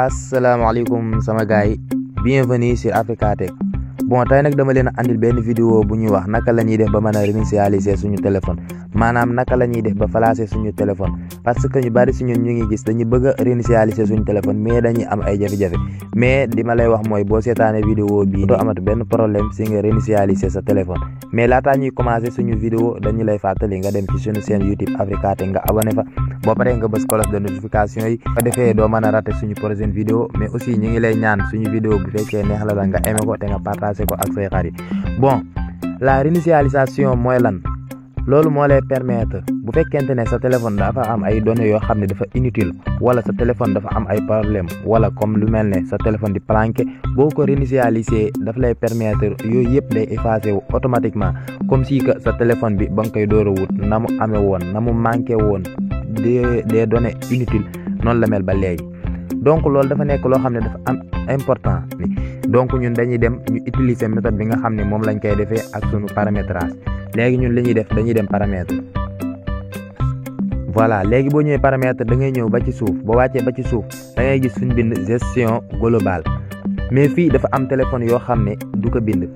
asalaamaaleykum sama gars yi bienvenue sur Africa Tech. Bon tey nag dama leen a andil benn vidéo bu ñuy wax naka la ñuy def ba mën a réinitialiser suñu téléphone maanaam naka la ñuy def ba flasher suñu téléphone parce que ñu bari si ñun ñu ngi gis dañu bëgg a réinitialiser suñu téléphone mais dañuy am ay jafe-jafe mais di ma lay wax mooy boo seetaanee vidéo bii doo amatu benn problème si nga réinitialiser sa téléphone. mais laataa ñuy commencer suñu vidéo dañu lay fàttali nga dem ci suñu chaîne YouTube Africa Tech nga abonné fa boo paree nga bës cloche de notification yi ko defee doo mën a rater suñu prochaine vidéo mais aussi ñu ngi lay ñaan suñu vidéo bu fekkee neex la nga aimé ko te nga partagé ko ak say xarit. Bon la réinitialisation mooy lan loolu moo lay permettre bu fekkente ne sa téléphone dafa am ay données yoo xam ne dafa inutile wala sa téléphone dafa am ay problème wala comme lu mel ne sa téléphone di planqué boo ko réinitialiser daf lay permettre yooyu yëpp day effacer wu automatiquement comme si que sa téléphone bi ba nga koy door a wut na mu amee woon na mu manqué woon des données inutiles noonu la mel ba léegi. donc loolu dafa nekk loo xam ne dafa am important donc ñun dañuy dem ñu utiliser méthode bi nga xam ne moom lañ koy defee ak sunu paramétrage. léegi ñun li ñuy def dañuy dem paramètre voilà léegi boo ñëwee paramètre da ngay ñëw ba ci suuf boo wàccee ba ci suuf da ngay gis suñ bind gestion globale mais fii dafa am téléphone yoo xam ne du ko bind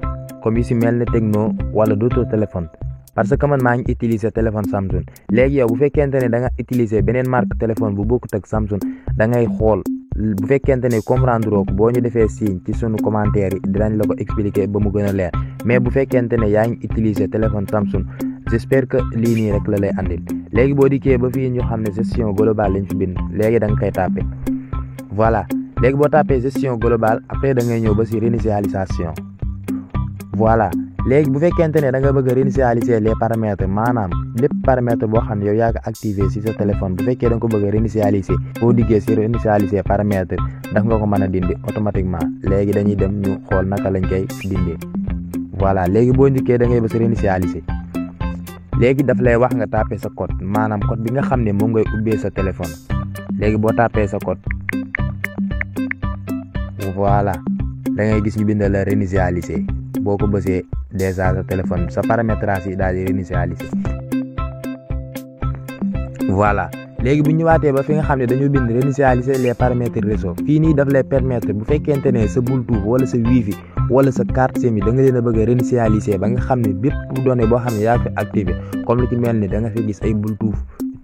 comme yu si mel ne Tecno wala d'autres téléphones parce que man maa ngi utiliser téléphone Samsung. léegi yow bu fekkente ne da nga utiliser beneen marque téléphone bu bokkut ak Samsung da ngay xool bu fekkente ne comprendre ko boo ñu defee signe ci sunu commentaire yi dinañ la ko expliquer ba mu gën a leer mais bu fekkente ne yaa ngi utiliser téléphone Samsung j'espère que lii nii rek la lay andil. léegi boo dikkee ba fii ñu xam ne gestion globale lañ fi bind léegi da nga koy tapé voilà léegi boo tapé gestion globale après da ngay ñëw ba si réinitialisation voilà. léegi bu fekkente ne da nga bëgg a réinitialiser les paramètres maanaam lépp paramètre boo xam ne yow yaa ko activé si sa téléphone bu fekkee da nga ko bëgg a réinitialiser boo diggee si réinitialiser paramètre daf nga ko mën a dindi automatiquement léegi dañuy dem ñu xool naka lañ koy dindee voilà léegi boo njëkkee da ngay bës réinitialiser léegi daf lay wax nga tapé sa code maanaam code bi nga xam ne moom ngay ubbee sa téléphone léegi boo tapé sa code voilà da ngay gis ñu bind la réinitialiser boo ko bësee déjà sa téléphone sa paramétrage yi daal di réinitialiser voilà léegi bu ñu ñëwaatee ba fi nga xam ne dañu bind réinitialiser les paramètres réseau fii nii daf lay permettre bu fekkente ne sa Bluetooth wala sa Wi-Fi wala sa carte SIM da nga leen a bëgg a réinitialiser ba nga xam ne bépp données boo xam ne yaa fi activé comme lu ci mel ni da nga fi gis ay Bluetooth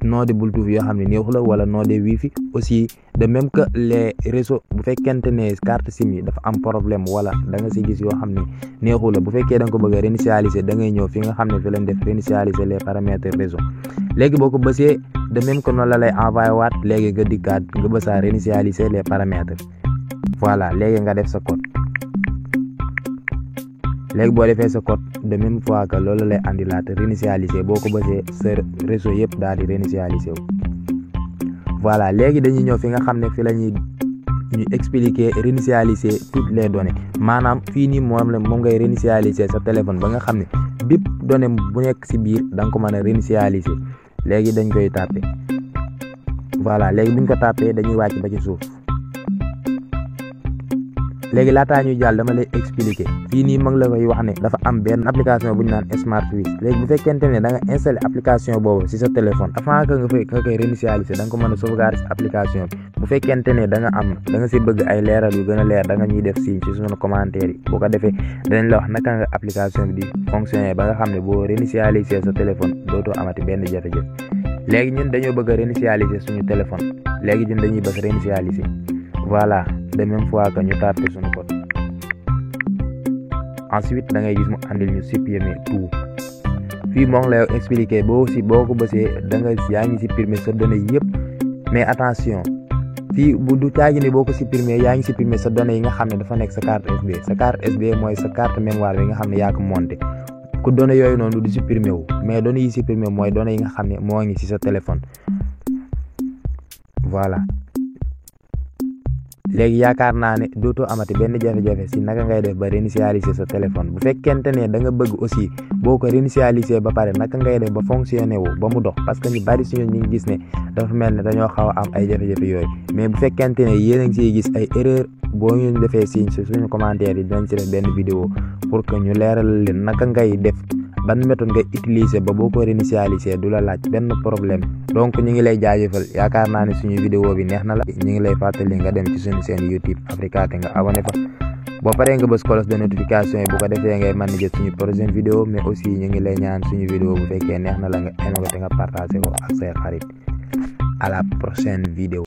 nom de Bluetooth yoo xam ne neexu la wala nom de Wi-Fi aussi de même que les réseaux bu fekkente ne carte SIM yi dafa am problème wala da nga si gis yoo xam ne neexu la bu fekkee da nga ko bëgg a réinitialiser da ngay ñëw fi nga xam ne fi lañ def réinitialiser les paramètres réseau léegi boo ko bësee de même que noonu la lay envoyé waat léegi nga dikkaat nga bësaa réinitialiser les paramètres voilà léegi nga def sa code léegi boo defee sa code de même fois que loolu lay andilaat réinitialiser boo ko bësee sa réseau yëpp daal di réinitialiser wu voilà léegi dañuy ñëw fi nga xam ne fi la ñuy ñu expliquer réinitialiser toutes les données maanaam fii nii moom ngay réinitialiser sa téléphone ba nga xam ne bépp donnée bu nekk si biir da nga ko mën a réinitialiser léegi dañ koy tapé voilà léegi buñ ko tapé dañuy wàcc ba ci suuf léegi laataa ñuy jàll dama lay expliquer fii nii ma ngi la koy wax ne dafa am benn application bu ñu naan SmartWiz léegi bu fekkente ne da nga installé application boobu si sa téléphone avant que nga koy réinitialiser da nga ko mën a sauvegarder si application bi bu fekkente ne da nga si bëgg ay leeral yu gën a leer da nga ñuy def signe ci sunu commentaire yi boo ko defee danañ la wax naka nga application bi di fonctionner ba nga xam ne boo réinitialiser sa téléphone dootoo amati benn jafe-jafe léegi ñun dañoo bëgg a réinitialiser suñu téléphone léegi ñun dañuy bëgg réinitialiser voilà de même fois que ñu tapé suñu code ensuite da ngay gis mu andil ñu supprimer tout fii moo ngi lay expliquer boo ko bësee da nga yaa ngi supprimer sa données yëpp mais attention fii bu du caagi ne boo ko supprimer yaa ngi supprimer sa données yi nga xam ne dafa nekk sa carte SD sa carte SD mooy sa carte mémoire bi nga xam ne yaa ko monté ku données yooyu noonu du supprimer wu mais données yi supprimer mooy données yi nga xam ne moo ngi ci sa téléphone voilà léegi yaakaar naa ne dootoo amati benn jafe-jafe si naka ngay def ba réinitialiser sa téléphone bu fekkente ne da nga bëgg aussi boo ko réinitialiser ba pare naka ngay def ba fonctionner wu ba mu dox parce que ñu bari si ñun ñu ngi gis ne dafa mel ne dañoo xaw a am ay jafe-jafe yooyu mais bu fekkente ne yéen a ngi siy gis ay erreur boo ñu defee signe si suñu commentaire yi dinañ si def benn vidéo pour que ñu leeral leen naka ngay def ban méthode nga utiliser ba boo ko réinitialiser du la laaj benn problème. donc ñu ngi lay jaajëfal yaakaar naa ne suñu vidéo bi neex na la ñu ngi lay fàttali nga dem ci suñu seen YouTube Africaté nga abonné fa boo paree nga bës cloche de notification yi bu ko defee ngay mën di jot suñu prochaine vidéo mais aussi ñu ngi lay ñaan suñu vidéo bu fekkee neex na la nga aimé ko te nga partagé ko ak say xarit à la prochaine vidéo.